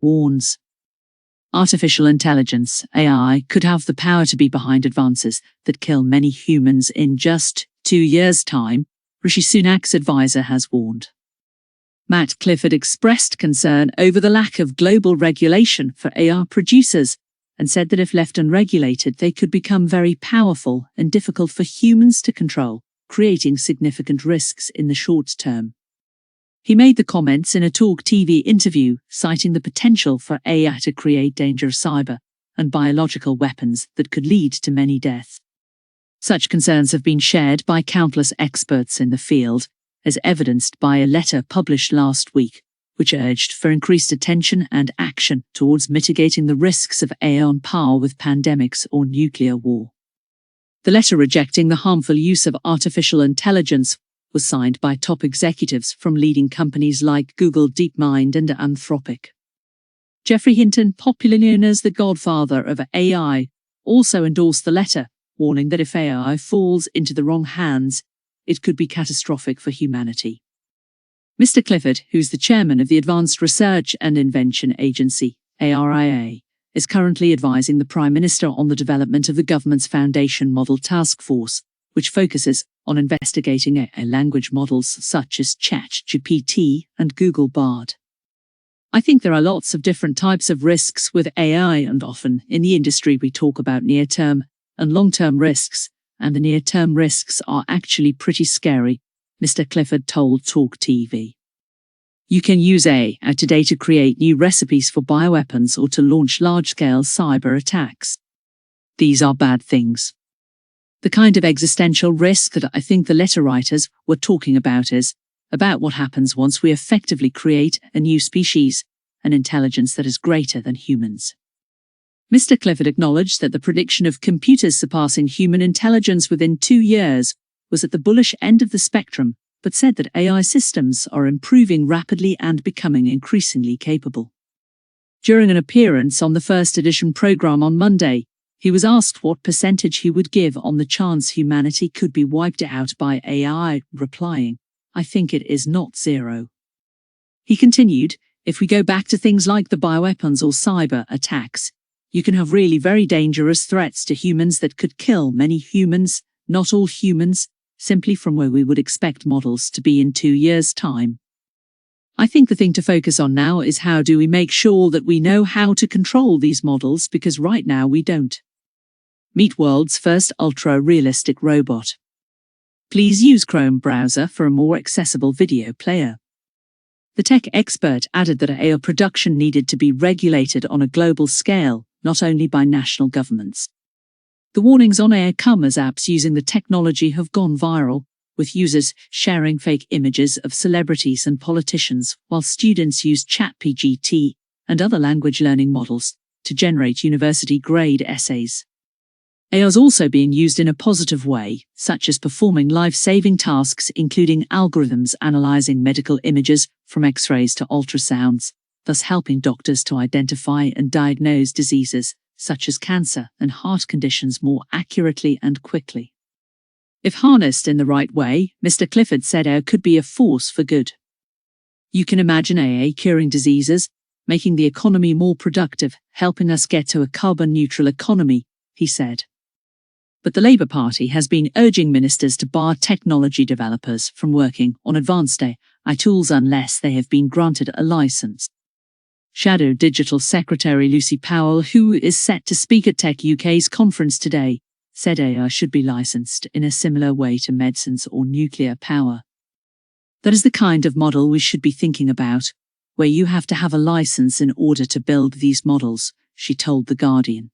warns. Artificial intelligence, AI, could have the power to be behind advances that kill many humans in just 2 years' time, Rishi Sunak's advisor has warned. Matt Clifford expressed concern over the lack of global regulation for AI producers and said that if left unregulated, they could become very powerful and difficult for humans to control, creating significant risks in the short term. He made the comments in a Talk TV interview, citing the potential for AI to create dangerous cyber and biological weapons that could lead to many deaths. Such concerns have been shared by countless experts in the field, as evidenced by a letter published last week, which urged for increased attention and action towards mitigating the risks of AI on par with pandemics or nuclear war. The letter rejecting the harmful use of artificial intelligence was signed by top executives from leading companies like Google, DeepMind, and Anthropic. Geoffrey Hinton, popularly known as the godfather of AI, also endorsed the letter, warning that if AI falls into the wrong hands, it could be catastrophic for humanity. Mr. Clifford, who's the chairman of the Advanced Research and Invention Agency, ARIA, is currently advising the Prime Minister on the development of the government's Foundation Model Task Force, which focuses on investigating AI language models such as ChatGPT and Google Bard. I think there are lots of different types of risks with AI, and often in the industry we talk about near-term and long-term risks, and the near-term risks are actually pretty scary, Mr. Clifford told Talk TV. You can use AI today to create new recipes for bioweapons or to launch large-scale cyber attacks. These are bad things. The kind of existential risk that I think the letter writers were talking about is about what happens once we effectively create a new species, an intelligence that is greater than humans. Mr. Clifford acknowledged that the prediction of computers surpassing human intelligence within 2 years was at the bullish end of the spectrum, but said that AI systems are improving rapidly and becoming increasingly capable. During an appearance on the First Edition program on Monday, he was asked what percentage he would give on the chance humanity could be wiped out by AI, replying, "I think it is not zero." He continued, "If we go back to things like the bioweapons or cyber attacks, you can have really very dangerous threats to humans that could kill many humans, not all humans, simply from where we would expect models to be in 2 years' time. I think the thing to focus on now is how do we make sure that we know how to control these models, because right now we don't." Meet world's first ultra-realistic robot. Please use Chrome browser for a more accessible video player. The tech expert added that AI production needed to be regulated on a global scale, not only by national governments. The warnings on AI come as apps using the technology have gone viral, with users sharing fake images of celebrities and politicians, while students use ChatGPT and other language learning models to generate university-grade essays. AI is also being used in a positive way, such as performing life-saving tasks, including algorithms analyzing medical images from X-rays to ultrasounds, thus helping doctors to identify and diagnose diseases such as cancer and heart conditions more accurately and quickly. If harnessed in the right way, Mr. Clifford said AI could be a force for good. You can imagine AI curing diseases, making the economy more productive, helping us get to a carbon-neutral economy, he said. But the Labour Party has been urging ministers to bar technology developers from working on advanced AI tools unless they have been granted a license. Shadow Digital Secretary Lucy Powell, who is set to speak at Tech UK's conference today, said AI should be licensed in a similar way to medicines or nuclear power. That is the kind of model we should be thinking about, where you have to have a license in order to build these models, she told The Guardian.